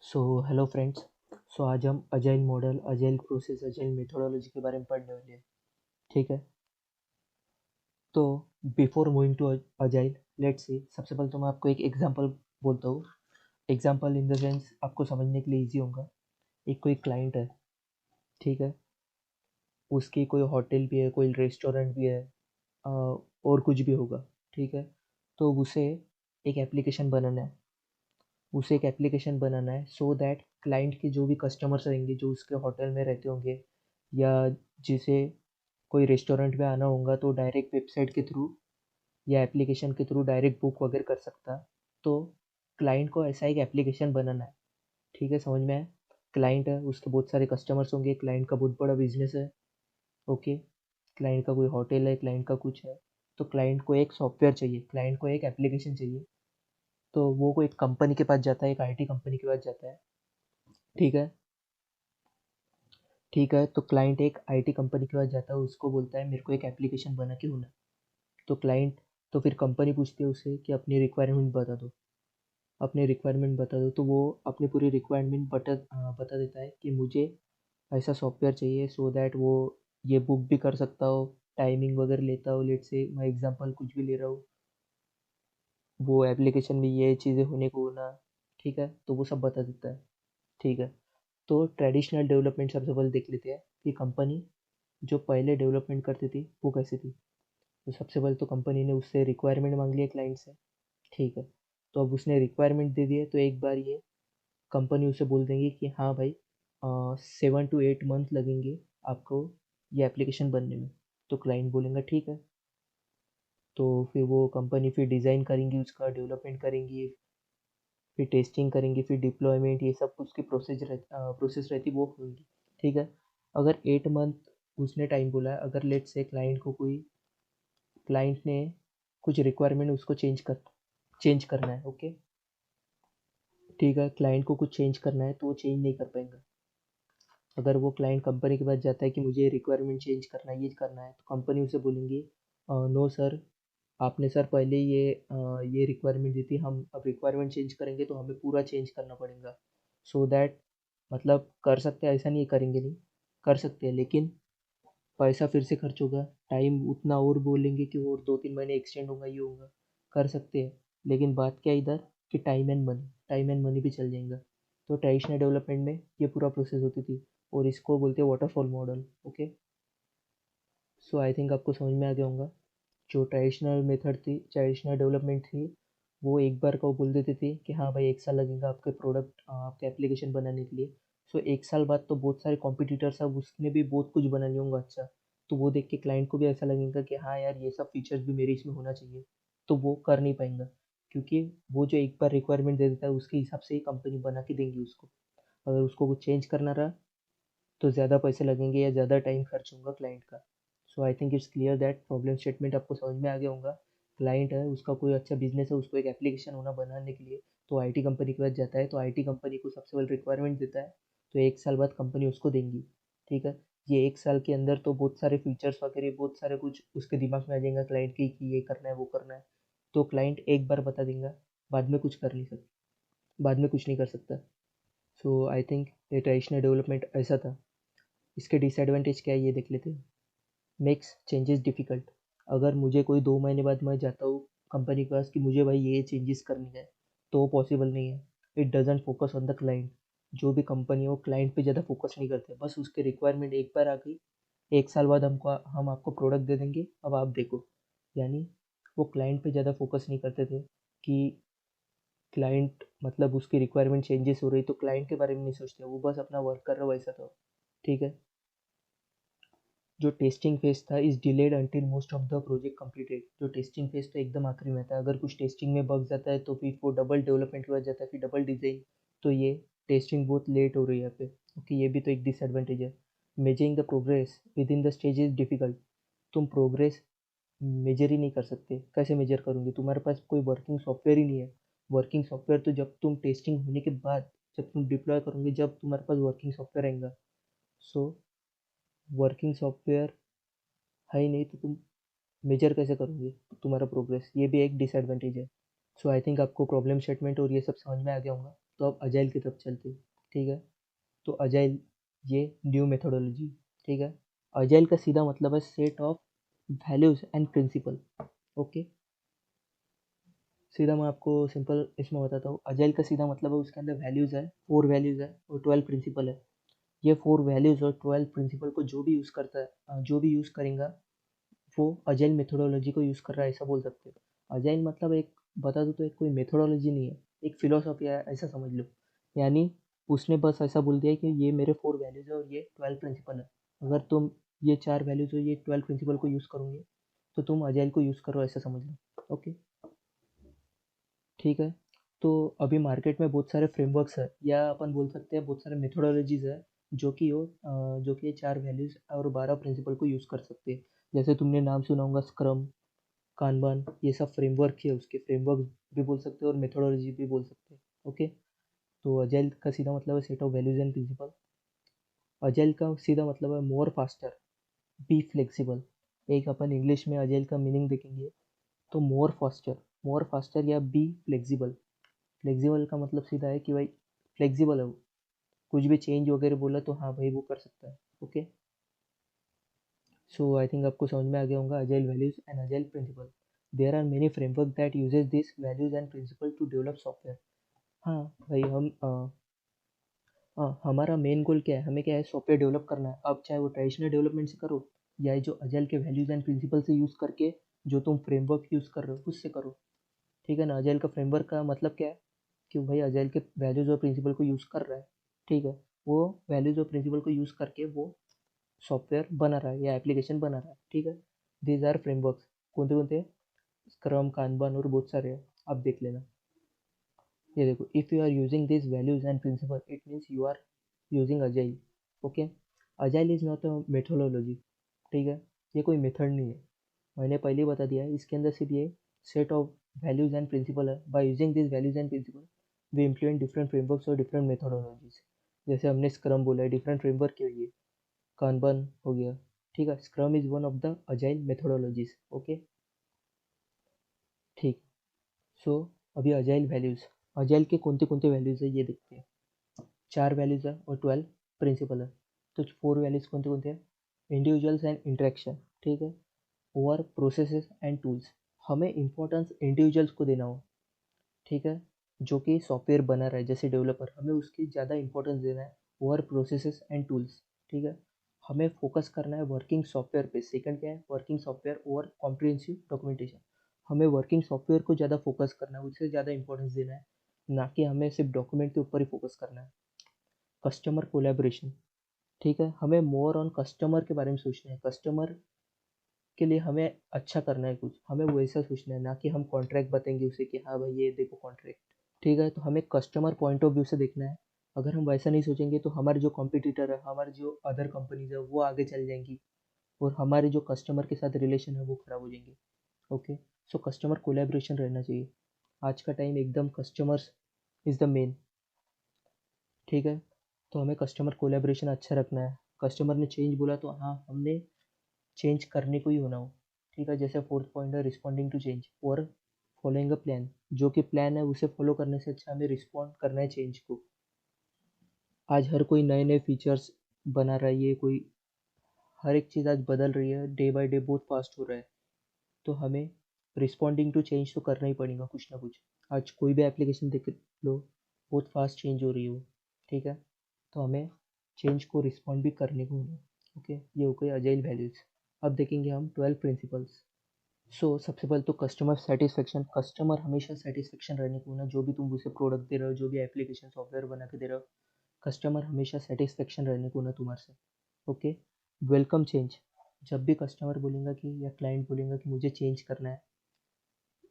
So hello friends. So आज हम agile model, agile process, agile methodology के बारे में पढ़ने वाले हैं। ठीक है। तो before moving to agile, let's see. सबसे पहले तो मैं आपको एक एग्जांपल बोलता हूँ। एग्जांपल इन द सेंस आपको समझने के लिए इजी होगा। एक कोई क्लाइंट है, ठीक है। उसकी कोई होटल भी है, कोई रेस्टोरेंट भी है, और कुछ भी होगा, ठीक है। तो एक एप्लीकेशन बनाना है उसे एक एप्लीकेशन बनाना है सो दैट क्लाइंट के जो भी कस्टमर्स रहेंगे, जो उसके होटल में रहते होंगे, या जिसे कोई रेस्टोरेंट में आना होगा, तो डायरेक्ट वेबसाइट के थ्रू या एप्लीकेशन के थ्रू डायरेक्ट बुक वगैरह कर सकता। तो क्लाइंट को ऐसा एक एप्लीकेशन बनाना है। ठीक है, समझ में आया। क्लाइंट है, उसके बहुत सारे कस्टमर्स होंगे, क्लाइंट का बहुत बड़ा बिजनेस है। ओके। क्लाइंट का कोई होटल है, क्लाइंट का कुछ है। तो क्लाइंट को एक सॉफ्टवेयर चाहिए, क्लाइंट को एक एप्लीकेशन चाहिए। तो वो कोई कंपनी के पास जाता है, एक आईटी कंपनी के पास जाता है। ठीक है। ठीक है, तो क्लाइंट एक आईटी कंपनी के पास जाता है, उसको बोलता है मेरे को एक एप्लीकेशन बना के होना। तो क्लाइंट, तो फिर कंपनी पूछती है उससे कि अपनी रिक्वायरमेंट बता दो। अपनी रिक्वायरमेंट बता दो, तो वो अपनी पूरी रिक्वायरमेंट बता देता है कि मुझे ऐसा सॉफ्टवेयर चाहिए सो दैट वो ये बुक भी कर सकता हो, टाइमिंग वगैरह लेता हो। लेट से मैं एग्जांपल कुछ भी ले रहा हूँ, वो एप्लीकेशन में ये चीज़ें होने को होना। ठीक है, तो वो सब बता देता है। ठीक है। तो ट्रेडिशनल डेवलपमेंट सबसे पहले देख लेते हैं कि कंपनी जो पहले डेवलपमेंट करती थी वो कैसी थी। तो सबसे पहले तो कंपनी ने उससे रिक्वायरमेंट मांग लिया क्लाइंट से। ठीक है। तो अब उसने रिक्वायरमेंट दे दिए, तो एक बार ये कंपनी उसे बोल देंगी कि हाँ भाई, 7 to 8 मंथ लगेंगे आपको ये एप्लीकेशन बनने में। तो क्लाइंट बोलेंगे ठीक है। तो फिर वो कंपनी फिर डिज़ाइन करेंगी, उसका डेवलपमेंट करेंगी, फिर टेस्टिंग करेंगी, फिर डिप्लॉयमेंट, ये सब उसकी प्रोसेस रहती वो होगी। ठीक है। अगर 8 मंथ उसने टाइम बोला है, अगर लेट से क्लाइंट ने कुछ रिक्वायरमेंट उसको चेंज करना है। ओके। ठीक है, क्लाइंट को कुछ चेंज करना है तो वो चेंज नहीं कर पाएंगे। अगर वो क्लाइंट कंपनी के पास जाता है कि मुझे रिक्वायरमेंट चेंज करना है, ये करना है, तो कंपनी उसे बोलेंगी नो सर, आपने सर पहले ये रिक्वायरमेंट दी थी, हम अब रिक्वायरमेंट चेंज करेंगे तो हमें पूरा चेंज करना पड़ेगा। सो दैट, मतलब कर सकते हैं, ऐसा नहीं है करेंगे नहीं, कर सकते हैं, लेकिन पैसा फिर से खर्च होगा, टाइम उतना और बोलेंगे कि और 2-3 महीने एक्सटेंड होगा, ये होगा। कर सकते हैं, लेकिन बात क्या इधर कि टाइम एंड मनी भी चल जाएगा। तो ट्रेडिशनल डेवलपमेंट में ये पूरा प्रोसेस होती थी, और इसको बोलते हैं waterfall model. Okay. So I think आपको समझ में आ गया होगा। जो ट्रेडिशनल डेवलपमेंट थी, वो एक बार को बोल देती थी कि हाँ भाई 1 साल लगेगा आपके एप्लीकेशन बनाने के लिए। सो 1 साल बाद तो बहुत सारे कॉम्पिटिटर्स, अब उसने भी बहुत कुछ बना लिया होगा अच्छा। तो वो देख के क्लाइंट को भी ऐसा लगेगा कि हाँ यार, ये सब फीचर्स भी मेरे इसमें होना चाहिए। तो वो कर नहीं पाएंगा, क्योंकि वो जो एक बार रिक्वायरमेंट दे देता है उसके हिसाब से ही कंपनी बना के देंगी उसको। अगर उसको कुछ चेंज करना रहा तो ज़्यादा पैसे लगेंगे या ज़्यादा टाइम खर्च होगा क्लाइंट का। So I think it's clear that problem statement आपको समझ में आ गया होगा। क्लाइंट है, उसका कोई अच्छा बिजनेस है, उसको एक एप्लीकेशन होना बनाने के लिए तो आईटी कंपनी के पास जाता है, तो आईटी कंपनी को सबसे पहले रिक्वायरमेंट देता है। तो 1 साल बाद कंपनी उसको देंगी। ठीक है। ये 1 साल के अंदर तो बहुत सारे फीचर्स वगैरह, बहुत सारे कुछ उसके दिमाग में आ जाएगा क्लाइंट की कि ये करना है वो करना है। तो क्लाइंट एक बार बता देगा, बाद में कुछ कर नहीं सकता, बाद में कुछ नहीं कर सकता। सो आई थिंक ये ट्रेडिशनल डेवलपमेंट ऐसा था। इसके डिसएडवांटेज क्या है ये देख लेते हैं। Makes changes difficult. अगर मुझे कोई 2 महीने बाद मैं जाता हूँ कंपनी के पास कि मुझे भाई ये चेंजेस करनी है, तो वो पॉसिबल नहीं है। It doesn't focus on the client. जो भी कंपनी हो, क्लाइंट पे ज़्यादा फोकस नहीं करते, बस उसके रिक्वायरमेंट एक बार आ गई, 1 साल बाद हम आपको प्रोडक्ट दे देंगे, अब आप देखो। यानी वो क्लाइंट पे ज़्यादा फोकस नहीं करते थे कि क्लाइंट, मतलब उसकी रिक्वायरमेंट चेंजेस हो रही तो क्लाइंट के बारे में नहीं सोचते, वो बस अपना वर्क कर रहा हो, वैसा था। ठीक है। जो टेस्टिंग फेज था is delayed until most of the project completed. जो टेस्टिंग फेज तो एकदम आखिरी में था, अगर कुछ टेस्टिंग में बग जाता है तो फिर वो डबल डेवलपमेंट के बाद जाता है, फिर डबल डिजाइन। तो ये टेस्टिंग बहुत लेट हो रही है यहाँ पे। ओके, ये भी तो एक डिसएडवांटेज है। Measuring the progress with in the stage is difficult. तुम प्रोग्रेस मेजर ही नहीं कर सकते, कैसे मेजर करूँगी, तुम्हारे पास कोई वर्किंग सॉफ्टवेयर ही नहीं है। वर्किंग सॉफ्टवेयर तो जब तुम टेस्टिंग होने के बाद, जब तुम डिप्लॉय करोगे, जब तुम्हारे पास वर्किंग सॉफ्टवेयर आएगा। सो वर्किंग सॉफ्टवेयर है ही नहीं तो तुम मेजर कैसे करोगे तुम्हारा प्रोग्रेस, ये भी एक डिसएडवांटेज है। सो आई थिंक आपको प्रॉब्लम स्टेटमेंट और ये सब समझ में आ गया होगा। तो आप अजाइल की तरफ चलते हो, ठीक है। तो अजाइल ये न्यू मेथोडोलॉजी, ठीक है। अजाइल का सीधा मतलब है set of values and principle, okay. सीधा मैं आपको सिंपल इसमें बताता हूँ। अजाइल का सीधा मतलब है उसके अंदर वैल्यूज है, 4 वैल्यूज है और 12 प्रिंसिपल है। ये 4 वैल्यूज और 12 प्रिंसिपल को जो भी यूज़ करता है, जो भी यूज़ करेगा वो अजाइल मेथोडोलॉजी को यूज़ कर रहा है, ऐसा बोल सकते हो। अजाइल मतलब एक बता दूँ तो एक कोई मेथोडोलॉजी नहीं है, एक फिलोसॉफी है, ऐसा समझ लो। यानी उसने बस ऐसा बोल दिया कि ये मेरे 4 वैल्यूज़ है और ये 12 प्रिंसिपल है। अगर तुम ये 4 वैल्यूज़ और ये 12 प्रिंसिपल को यूज़ करोगे तो तुम अजाइल को यूज़ करो, ऐसा समझ लो, ओके। ठीक है। तो अभी मार्केट में बहुत सारे फ्रेमवर्क्स है या अपन बोल सकते हैं बहुत सारे मेथोडोलॉजीज है जो कि ये 4 वैल्यूज और 12 प्रिंसिपल को यूज़ कर सकते हैं। जैसे तुमने नाम सुना होगा स्क्रम, कानबान, ये सब फ्रेमवर्क है, उसके फ्रेमवर्क भी बोल सकते हो और मेथोडोलॉजी भी बोल सकते हैं, ओके। तो अजाइल का सीधा मतलब है set of values and principle. Agile का सीधा मतलब है मोर फास्टर, बी फ्लेक्सिबल। एक अपन इंग्लिश में अजाइल का मीनिंग देखेंगे तो मोर फास्टर या बी फ्लेक्सिबल। फ्लेक्सिबल का मतलब सीधा है कि भाई फ्लेक्सिबल है वो, कुछ भी चेंज वगैरह बोला तो हाँ भाई वो कर सकता है, ओके। सो आई थिंक आपको समझ में आ गया होगा agile values and agile principle. There are many framework that uses this values and principle to develop software. हाँ भाई हमारा मेन गोल क्या है, हमें क्या है, सॉफ्टवेयर डेवलप करना है। अब चाहे वो ट्रेडिशनल डेवलपमेंट से करो या ये जो अजाइल के वैल्यूज एंड प्रिंसिपल से यूज़ करके जो तुम फ्रेमवर्क यूज़ कर रहे हो उससे करो, ठीक है ना। अजाइल का फ्रेमवर्क का मतलब क्या है कि भाई अजाइल के वैल्यूज और प्रिंसिपल को यूज़ कर रहा है, ठीक है। वो वैल्यूज और प्रिंसिपल को यूज़ करके वो सॉफ्टवेयर बना रहा है या एप्लीकेशन बना रहा है, ठीक है। दीज आर फ्रेमवर्क्स, कौन से हैं, स्क्रम, कानबान और बहुत सारे हैं, आप देख लेना। ये देखो, if you are using this values and principle it means you are using agile, okay. Agile is not a methodology, ठीक है। ये कोई मेथड नहीं है, मैंने पहले ही बता दिया है। इसके अंदर सिर्फ ये set of values and principle है। By using this values and principle we implement different frameworks और डिफरेंट मेथोडोलॉजीज। जैसे हमने स्क्रम बोला है, डिफरेंट फ्रेमवर्क के लिए कानबान हो गया, ठीक है। Scrum is one of the agile methodologies, okay, ठीक। सो अभी अजाइल वैल्यूज, अजाइल के कौन से वैल्यूज है ये देखते हैं। 4 वैल्यूज है और 12 प्रिंसिपल है। तो 4 वैल्यूज कौन से हैं, इंडिविजुअल्स एंड इंटरेक्शन, ठीक है, ओवर प्रोसेसेस एंड टूल्स। हमें इंपॉर्टेंस इंडिविजुअल्स को देना हो, ठीक है, जो कि सॉफ्टवेयर बना रहा है जैसे डेवलपर, हमें उसकी ज़्यादा इंपॉर्टेंस देना है ओवर प्रोसेसेस एंड टूल्स, ठीक है। हमें फोकस करना है वर्किंग सॉफ्टवेयर पे। सेकंड क्या है, working software over comprehensive documentation. हमें वर्किंग सॉफ्टवेयर को ज़्यादा फोकस करना है, उससे ज़्यादा इंपॉर्टेंस देना है, ना कि हमें सिर्फ डॉक्यूमेंट के ऊपर ही फोकस करना है। कस्टमर कोलैबोरेशन, ठीक है, हमें मोर ऑन कस्टमर के बारे में सोचना है। कस्टमर के लिए हमें अच्छा करना है कुछ, हमें वैसा सोचना है, ना कि हम कॉन्ट्रैक्ट बताएंगे उसे कि हाँ भाई ये देखो कॉन्ट्रैक्ट, ठीक है। तो हमें कस्टमर पॉइंट ऑफ व्यू से देखना है। अगर हम वैसा नहीं सोचेंगे तो हमारे जो कॉम्पिटिटर है, हमारे जो अदर कंपनीज है वो आगे चल जाएंगी और हमारे जो कस्टमर के साथ रिलेशन है वो खराब हो जाएंगे, ओके। सो कस्टमर कोलैबोरेशन रहना चाहिए। आज का टाइम एकदम कस्टमर्स इज़ द मेन, ठीक है। तो हमें कस्टमर कोलैबोरेशन अच्छा रखना है। कस्टमर ने चेंज बोला तो हाँ हमने चेंज करने को ही होना हो, ठीक है। जैसे फोर्थ पॉइंट है रिस्पॉन्डिंग टू चेंज और फॉलोइंग अ प्लान। जो कि प्लान है उसे फॉलो करने से अच्छा हमें रिस्पॉन्ड करना है चेंज को। आज हर कोई नए नए फीचर्स बना रहा है, ये कोई हर एक चीज़ आज बदल रही है, डे बाय डे बहुत फास्ट हो रहा है। तो हमें रिस्पॉन्डिंग टू चेंज तो करना ही पड़ेगा कुछ ना कुछ। आज कोई भी एप्लीकेशन देख लो, बहुत फास्ट चेंज हो रही है वो, ठीक है। तो हमें चेंज को रिस्पॉन्ड भी करने को होना, ओके। ये हो गई अजाइल वैल्यूज। अब देखेंगे हम 12 प्रिंसिपल्स। सबसे पहले तो कस्टमर सेटिस्फेक्शन। कस्टमर हमेशा सेटिस्फेक्शन रहने को ना, जो भी तुम उसे प्रोडक्ट दे रहे हो, जो भी एप्लीकेशन सॉफ्टवेयर बना के दे रहे हो, कस्टमर हमेशा सेटिस्फेक्शन रहने को ना तुम्हारे से, ओके। Welcome change. जब भी कस्टमर बोलेगा कि या क्लाइंट बोलेगा कि मुझे चेंज करना है,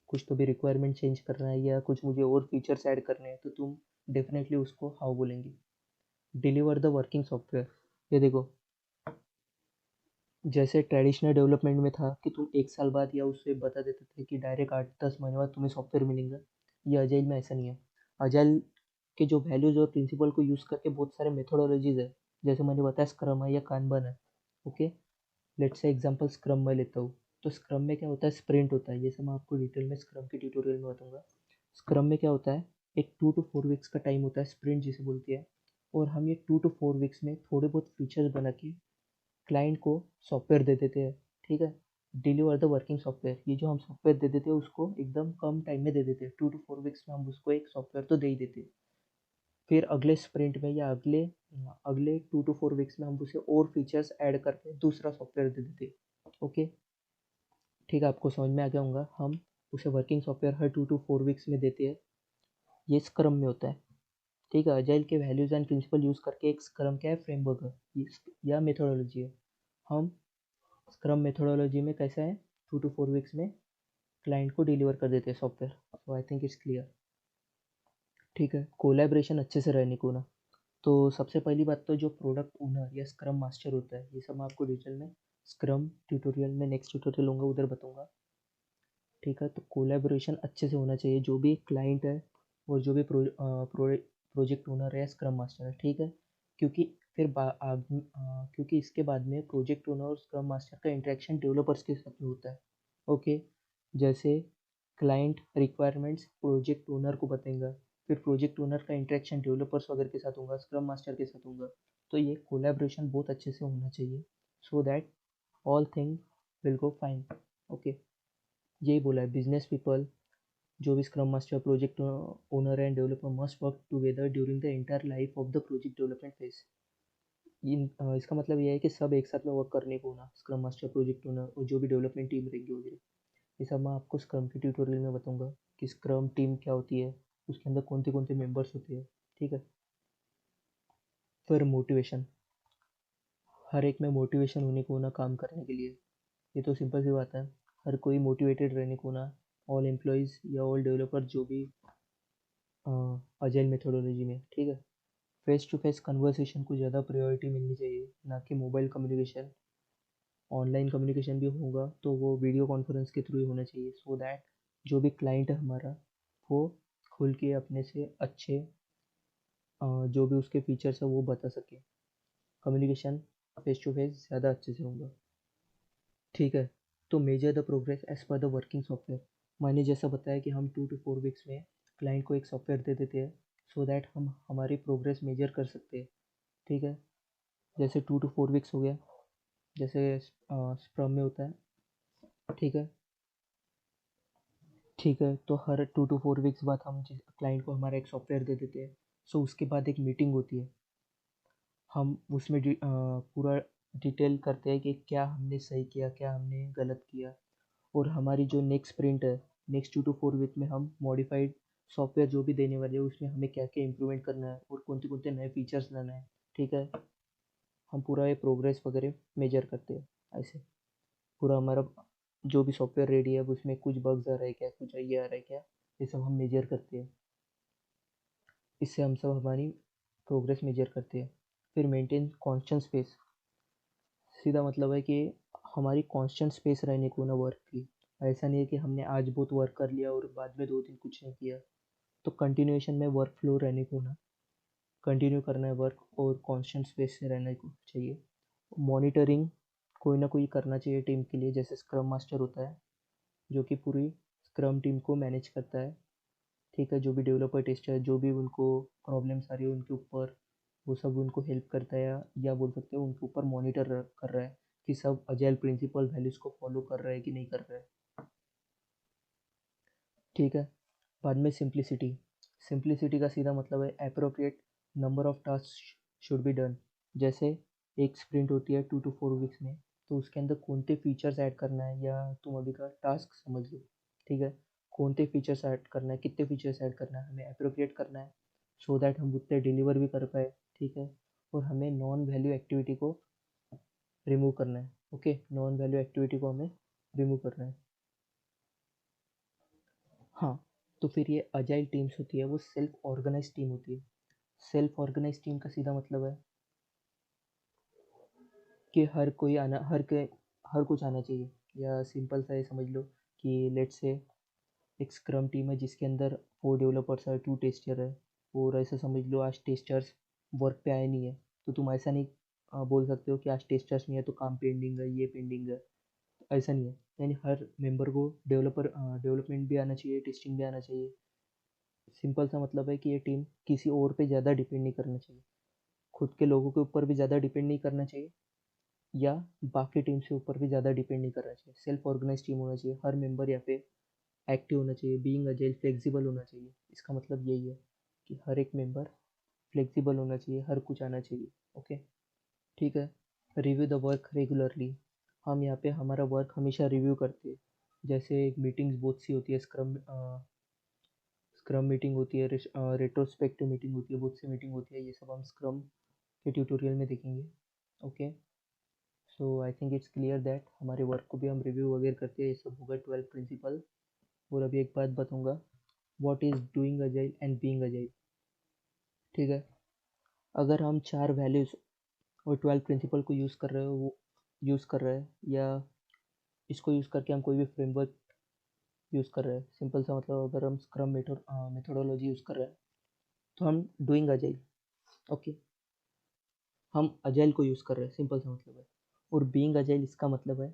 कुछ तो भी रिक्वायरमेंट चेंज करना है या कुछ मुझे और फीचर्स ऐड करने हैं, तो तुम डेफिनेटली उसको हाउ बोलेंगे। Deliver the working software. ये देखो, जैसे ट्रेडिशनल डेवलपमेंट में था कि तुम 1 साल बाद या उससे बता देते थे कि डायरेक्ट 8-10 महीने बाद तुम्हें सॉफ्टवेयर मिलेगा, ये अजाइल में ऐसा नहीं है। अजाइल के जो वैल्यूज़ और प्रिंसिपल को यूज़ करके बहुत सारे मेथोडोलॉजीज़ है, जैसे मैंने बताया स्क्रम है या कानबान है, okay. Let's say example scrum में लेता हूँ। तो स्क्रम में क्या होता है, स्प्रिंट होता है, ये सब मैं आपको डिटेल में स्क्रम के ट्यूटोरियल में बताऊंगा। स्क्रम में क्या होता है, एक 2 to 4 वीक्स का टाइम होता है, स्प्रिंट जिसे बोलती है, और हम ये 2 to 4 वीक्स में थोड़े बहुत फीचर्स बना के क्लाइंट को सॉफ्टवेयर दे देते हैं। ठीक है, डिलीवर द वर्किंग सॉफ्टवेयर, ये जो हम सॉफ्टवेयर दे देते हैं उसको एकदम कम टाइम में दे देते हैं, 2 to 4 वीक्स में हम उसको एक सॉफ्टवेयर तो दे ही देते हैं। फिर अगले स्प्रिंट में या अगले अगले 2 to 4 वीक्स में हम उसे और फीचर्स ऐड करके दूसरा सॉफ्टवेयर दे देते हैं। ओके, ठीक है, आपको समझ में आ गया होगा। हम उसे working software her 2 to 4 weeks में देते हैं। ये स्क्रम में होता है। ठीक है, अजाइल के वैल्यूज एंड प्रिंसिपल यूज़ करके एक स्क्रम क्या है, फ्रेमवर्क है या मेथोडोलॉजी है। हम स्क्रम मेथोडोलॉजी में कैसा है, 2 to 4 वीक्स में क्लाइंट को डिलीवर कर देते हैं software. So I think it's clear. ठीक है, कोलैबोरेशन अच्छे से रहने को ना, तो सबसे पहली बात तो जो प्रोडक्ट ओनर या स्क्रम मास्टर होता है, ये सब मैं आपको डिटेल में स्क्रम ट्यूटोरियल में नेक्स्ट ट्यूटोरियल होगा उधर बताऊंगा। ठीक है, तो कोलैबोरेशन अच्छे से होना चाहिए, जो भी क्लाइंट है और जो भी प्रोजेक्ट ओनर है, स्क्रम मास्टर है। ठीक है, क्योंकि क्योंकि इसके बाद में प्रोजेक्ट ओनर और स्क्रम मास्टर का इंटरेक्शन डेवलपर्स के साथ में होता है। ओके, जैसे क्लाइंट रिक्वायरमेंट्स प्रोजेक्ट ओनर को बताएंगा, फिर प्रोजेक्ट ओनर का इंटरेक्शन डेवलपर्स वगैरह के साथ होगा, स्क्रम मास्टर के साथ होगा। तो ये कोलैबोरेशन बहुत अच्छे से होना चाहिए, so that all thing will go fine. Okay, यही बोला है, बिजनेस पीपल जो भी scrum master project owner end developer must work together during the entire life of the project development phase. इसका मतलब यह है कि सब एक साथ में वर्क करने को ना, स्क्रम मास्टर प्रोजेक्ट ओनर और जो भी डेवलपमेंट टीम रहेगी वगैरह, ये सब मैं आपको स्क्रम के ट्यूटोरियल में बताऊंगा कि स्क्रम टीम क्या होती है, उसके अंदर कौन से मेंबर्स होते हैं। ठीक है, फिर मोटिवेशन, हर एक में मोटिवेशन होने को ना काम करने के लिए, ये तो सिंपल सी बात है। हर कोई मोटिवेटेड रहने को ना, ऑल एम्प्लॉयज़ या ऑल डेवलपर जो भी अजाइल मेथोडोलॉजी में। ठीक है, फेस टू फेस कन्वर्सेशन को ज़्यादा प्रायोरिटी मिलनी चाहिए, ना कि मोबाइल कम्युनिकेशन। ऑनलाइन कम्युनिकेशन भी होगा तो वो वीडियो कॉन्फ्रेंस के थ्रू ही होना चाहिए, सो दैट जो भी क्लाइंट है हमारा, वो खुल के अपने से अच्छे जो भी उसके फीचर्स है वो बता सके। कम्युनिकेशन फेस टू फेस ज़्यादा अच्छे से होगा। ठीक है, तो measure the progress as per the working software, मैंने जैसा बताया कि हम 2 to 4 वीक्स में क्लाइंट को एक सॉफ्टवेयर दे देते हैं, सो दैट हम हमारी प्रोग्रेस मेजर कर सकते हैं। ठीक है, जैसे 2 to 4 वीक्स हो गया, जैसे स्क्रम में होता है। ठीक है, ठीक है, तो हर 2 to 4 वीक्स बाद हम जिस क्लाइंट को हमारा एक सॉफ्टवेयर दे देते हैं, सो उसके बाद एक मीटिंग होती है। हम उसमें पूरा डिटेल करते हैं कि क्या हमने सही किया, क्या हमने गलत किया, और हमारी जो नेक्स्ट स्प्रिंट है, नेक्स्ट 2 to 4 वीक में हम मॉडिफाइड सॉफ्टवेयर जो भी देने वाले हैं उसमें हमें क्या क्या इम्प्रूवमेंट करना है और कौन से नए फीचर्स लाना है। ठीक है, हम पूरा ये प्रोग्रेस वगैरह मेजर करते हैं ऐसे। पूरा हमारा जो भी सॉफ्टवेयर रेडी है, अब उसमें कुछ बग्स आ रहा है क्या, कुछ ये आ रहा है क्या, ये सब हम मेजर करते हैं। इससे हम सब हमारी प्रोग्रेस मेजर करते हैं। फिर मेंटेन कांस्टेंट स्पेस, सीधा मतलब है कि हमारी कांस्टेंट स्पेस रहने को ना वर्क की। ऐसा नहीं है कि हमने आज बहुत वर्क कर लिया और बाद में 2 दिन कुछ नहीं किया। तो कंटिन्यूएशन में वर्क फ्लो रहने को ना, कंटिन्यू करना है वर्क, और कांस्टेंट स्पेस से रहने को चाहिए। मॉनिटरिंग कोई ना कोई करना चाहिए टीम के लिए, जैसे स्क्रम मास्टर होता है जो कि पूरी स्क्रम टीम को मैनेज करता है। ठीक है, जो भी डेवलपर टेस्टर जो भी उनको प्रॉब्लम्स आ रही है उनके ऊपर, वो सब उनको हेल्प करता है, या बोल सकते हैं उनके ऊपर मॉनिटर कर रहा है कि सब अजाइल प्रिंसिपल वैल्यूज़ को फॉलो कर रहा है कि नहीं कर रहा है। ठीक है, बाद में सिंप्लिसिटी, सिंप्लिसिटी का सीधा मतलब है appropriate number of task should be done. जैसे एक स्प्रिंट होती है 2 to 4 वीक्स में, तो उसके अंदर कौन से फीचर्स ऐड करना है, या तुम अभी का टास्क समझ लो। ठीक है, कौन से फीचर्स ऐड करना है, कितने फीचर्स ऐड करना है, हमें अप्रोप्रिएट करना है, सो दैट हम उतने डिलीवर भी कर पाए। ठीक है, और हमें नॉन वैल्यू एक्टिविटी को रिमूव करना है। ओके, नॉन वैल्यू एक्टिविटी को हमें रिमूव करना है। हाँ, तो फिर ये अजाइल टीम्स होती है वो सेल्फ ऑर्गेनाइज टीम होती है। सेल्फ ऑर्गेनाइज टीम का सीधा मतलब है कि हर कुछ आना चाहिए, या सिंपल सा ये समझ लो कि लेट्स से एक स्क्रम टीम है जिसके अंदर 4 डेवलपर्स है, 2 टेस्टर है, और ऐसा समझ लो आज टेस्टर्स वर्क पे आए नहीं है, तो तुम ऐसा नहीं बोल सकते हो कि आज टेस्टर्स नहीं है तो काम पेंडिंग है, ये पेंडिंग है। ऐसा नहीं है, यानी हर मेंबर को डेवलपमेंट भी आना चाहिए, टेस्टिंग भी आना चाहिए, सिंपल सा मतलब है कि ये टीम किसी और पे ज़्यादा डिपेंड नहीं करना चाहिए, खुद के लोगों के ऊपर भी ज़्यादा डिपेंड नहीं करना चाहिए, या बाकी टीम से ऊपर भी ज़्यादा डिपेंड नहीं करना चाहिए। सेल्फ ऑर्गेनाइज टीम होना चाहिए, हर मेंबर यहाँ पे एक्टिव होना चाहिए, बीइंग अजाइल फ्लेक्सिबल होना चाहिए। इसका मतलब यही है कि हर एक मेंबर फ्लेक्सिबल होना चाहिए, हर कुछ आना चाहिए। ओके, ठीक है। रिव्यू द वर्क रेगुलरली, हम यहाँ पे हमारा वर्क हमेशा रिव्यू करते हैं। जैसे एक मीटिंग्स बहुत सी होती है, स्क्रम मीटिंग होती है, रेट्रोस्पेक्टिव मीटिंग होती है, बहुत सी मीटिंग होती है, ये सब हम स्क्रम के ट्यूटोरियल में देखेंगे। Okay, so I think it's clear that हमारे वर्क को भी हम रिव्यू वगैरह करते हैं, ये सब होगा 12 प्रिंसिपल। और अभी एक बात बताऊंगा, what is doing agile and being agile. ठीक है, अगर हम 4 वैल्यूज़ और 12 प्रिंसिपल को यूज़ कर रहे हो, वो यूज़ कर रहे हैं, या इसको यूज़ करके हम कोई भी फ्रेमवर्क यूज़ कर रहे हैं, सिंपल सा मतलब अगर हम स्क्रम मेथोडोलॉजी यूज़ कर रहे हैं तो हम डूइंग अजाइल। ओके, हम अजाइल को यूज़ कर रहे हैं, सिंपल सा मतलब है। और बीइंग अजाइल इसका मतलब है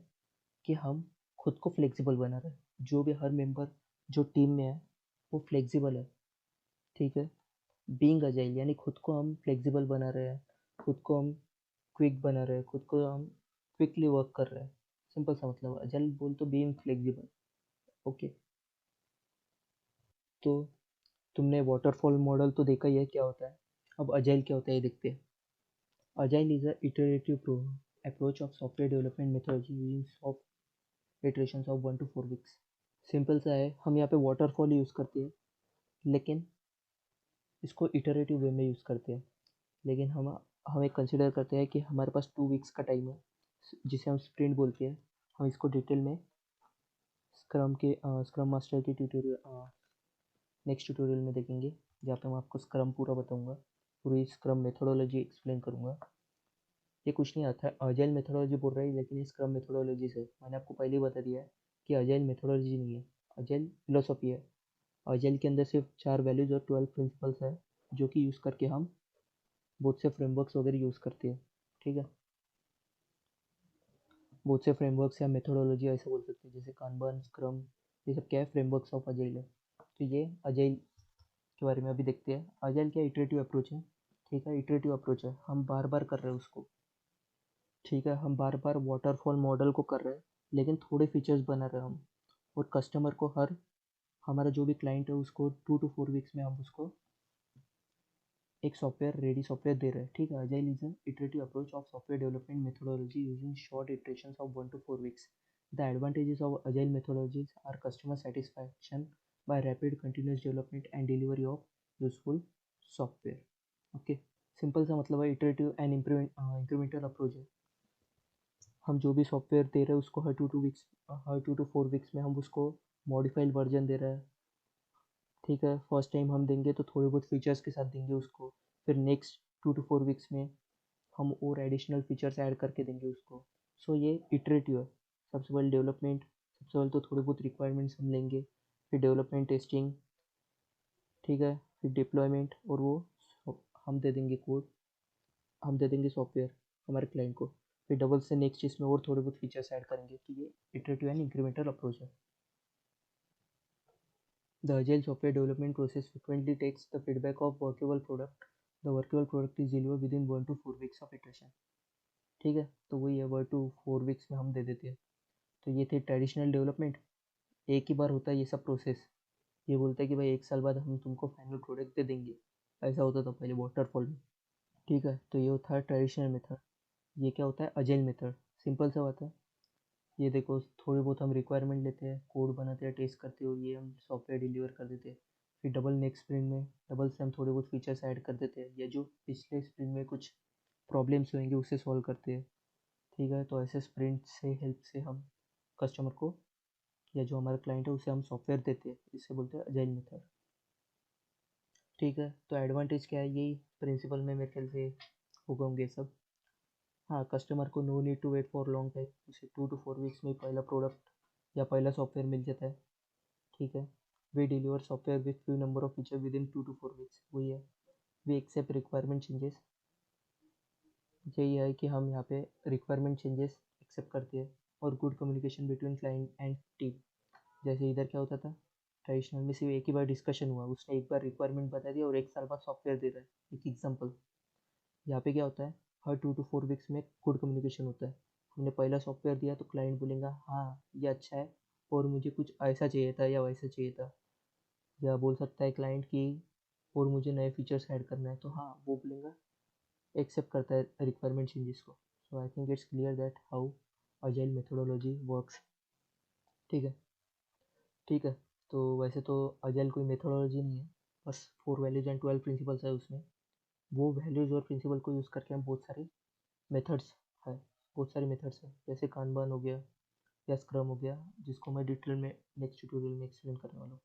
कि हम खुद को फ्लेक्सिबल बना रहे हैं, जो भी हर मेंबर जो टीम में है वो फ्लेक्सिबल है। ठीक है, बीइंग अजाइल यानी खुद को हम फ्लेक्सिबल बना रहे हैं, खुद को हम क्विक बना रहे हैं, खुद को हम क्विकली वर्क कर रहे हैं। सिंपल सा मतलब अजाइल बोल तो बीइंग फ्लेक्सिबल। ओके, तो तुमने वाटरफॉल मॉडल तो देखा ही है क्या होता है, अब अजाइल क्या होता है ये देखते हैं। Agile is a iterative approach of software development methodology using soft iterations of 1 to 4 weeks। Simple सा है, हम यहाँ पे वाटरफॉल यूज़ करते हैं, लेकिन इसको इटरेटिव वे में यूज़ करते हैं। लेकिन हम एक कंसिडर करते हैं कि हमारे पास 2 वीक्स का टाइम है, जिसे हम स्प्रिंट बोलते हैं। हम इसको डिटेल में स्क्रम मास्टर के नेक्स्ट ट्यूटोरियल में देखेंगे, जहाँ पे मैं आपको स्क्रम पूरा बताऊंगा, पूरी स्क्रम मेथोडोलॉजी एक्सप्लेन करूंगा। ये कुछ नहीं आता है, अजाइल मेथोडोलॉजी बोल रहा है, लेकिन ये स्क्रम मेथोडोलॉजी से, मैंने आपको पहले ही बता दिया है कि अजाइल मेथोडोलॉजी नहीं है, अजाइल फिलोसॉफी है। अजाइल के अंदर सिर्फ 4 वैल्यूज और 12 प्रिंसिपल्स है, जो कि यूज़ करके हम बहुत से फ्रेमवर्क्स वगैरह यूज़ करते हैं। ठीक है, बहुत से फ्रेमवर्क्स या मेथोडोलॉजी ऐसे बोल सकते हैं, जैसे कानबान, स्क्रम, ये सब क्या है, फ्रेमवर्क्स ऑफ अजाइल है। तो ये अजाइल के बारे में अभी देखते हैं। अजाइल क्या इटरेटिव अप्रोच है। ठीक है, इटरेटिव अप्रोच है, हम बार बार कर रहे हैं उसको। ठीक है, हम बार बार वाटरफॉल मॉडल को कर रहे हैं, लेकिन थोड़े फीचर्स बना रहे हैं हम, और कस्टमर को हमारा जो भी क्लाइंट है उसको 2 to 4 वीक्स में हम उसको एक सॉफ्टवेयर रेडी सॉफ्टवेयर दे रहे हैं। ठीक है, agile is an iterative approach of software development methodology using short iterations of 1 to 4 weeks। The advantages of agile methodologies are customer satisfaction by rapid continuous development and delivery of useful software. Okay, simple सा मतलब है iterative and incremental approach है। हम जो भी software दे रहे हैं उसको हर 2 to 4 वीक्स में हम उसको मॉडिफाइड वर्जन दे रहे हैं। ठीक है, फर्स्ट टाइम हम देंगे तो थोड़े बहुत फीचर्स के साथ देंगे उसको, फिर नेक्स्ट 2 to 4 वीक्स में हम और एडिशनल फीचर्स ऐड करके देंगे उसको। सो ये इटरेटिव है। सबसे पहले डेवलपमेंट, सबसे पहले तो थोड़ी बहुत रिक्वायरमेंट्स हम लेंगे, फिर डेवलपमेंट टेस्टिंग, ठीक है, फिर डिप्लॉयमेंट, और वो हम दे देंगे कोड, हम दे देंगे सॉफ्टवेयर हमारे क्लाइंट को। फिर डबल से नेक्स्ट इसमें और थोड़े बहुत फीचर्स ऐड करेंगे। तो ये इटरेटिव एंड इंक्रीमेंटल अप्रोच है। The agile software development process frequently takes the feedback of workable product. The workable product is delivered within 1 to 4 weeks of iteration। ठीक है, तो वही है, 1 to 4 वीक्स में हम दे देते हैं। तो ये थे ट्रेडिशनल डेवलपमेंट, एक ही बार होता है ये सब प्रोसेस। ये बोलता है कि भाई 1 साल बाद हम तुमको फाइनल प्रोडक्ट दे देंगे, ऐसा होता था पहले वाटरफॉल में। ठीक है, तो ये होता है ट्रेडिशनल मेथड। ये क्या होता है, अजाइल मेथड। सिंपल सा बात है, ये देखो थोड़ी बहुत हम रिक्वायरमेंट लेते हैं, कोड बनाते हैं, टेस्ट करते हो, ये हम सॉफ्टवेयर डिलीवर कर देते हैं। फिर डबल नेक्स्ट स्प्रिंट में डबल से हम थोड़े बहुत फीचर्स ऐड कर देते हैं, या जो पिछले स्प्रिंट में कुछ प्रॉब्लम्स होंगे उसे सॉल्व करते हैं। ठीक है, तो ऐसे स्प्रिंट से हेल्प से हम कस्टमर को या जो हमारा क्लाइंट है उसे हम सॉफ्टवेयर देते हैं, इसे बोलते हैं अजाइल मेथड। ठीक है, तो एडवांटेज क्या है, यही प्रिंसिपल में मेरे ख्याल से होंगे सब। हाँ, कस्टमर को no need to wait for long time, उसे 2 to 4 वीक्स में पहला प्रोडक्ट या पहला सॉफ्टवेयर मिल जाता है। ठीक है, we deliver software with few number of feature within 2 to 4 weeks, वही है। वी एक्सेप्ट रिक्वायरमेंट चेंजेस, यही है कि हम यहाँ पे रिक्वायरमेंट चेंजेस एक्सेप्ट करते हैं। और good communication between client and team, जैसे इधर क्या होता था, ट्रेडिशनल में सिर्फ एक ही बार डिस्कशन हुआ, उसने एक बार रिक्वायरमेंट बता दिया और एक साल बाद सॉफ्टवेयर दे रहा है। एक एग्जांपल, यहाँ पे क्या होता है, हर 2 to 4 वीक्स में गुड कम्युनिकेशन होता है। हमने पहला सॉफ्टवेयर दिया तो क्लाइंट बोलेगा हाँ ये अच्छा है और मुझे कुछ ऐसा चाहिए था या वैसा चाहिए था, या बोल सकता है क्लाइंट कि और मुझे नए फीचर्स ऐड करना है, तो हाँ वो बोलेगा, एक्सेप्ट करता है रिक्वायरमेंट चेंजेस को। So I think it's clear that how agile methodology works. ठीक है, ठीक है। तो वैसे तो अजाइल कोई मेथोडोलॉजी नहीं है, बस 4 वैल्यूज एंड 12 प्रिंसिपल्स है उसमें। वो वैल्यूज और प्रिंसिपल को यूज़ करके हम बहुत सारे मेथड्स है, बहुत सारे मेथड्स हैं, जैसे कानबान हो गया या स्क्रम हो गया, जिसको मैं डिटेल में नेक्स्ट ट्यूटोरियल में एक्सप्लेन करने वाला हूँ।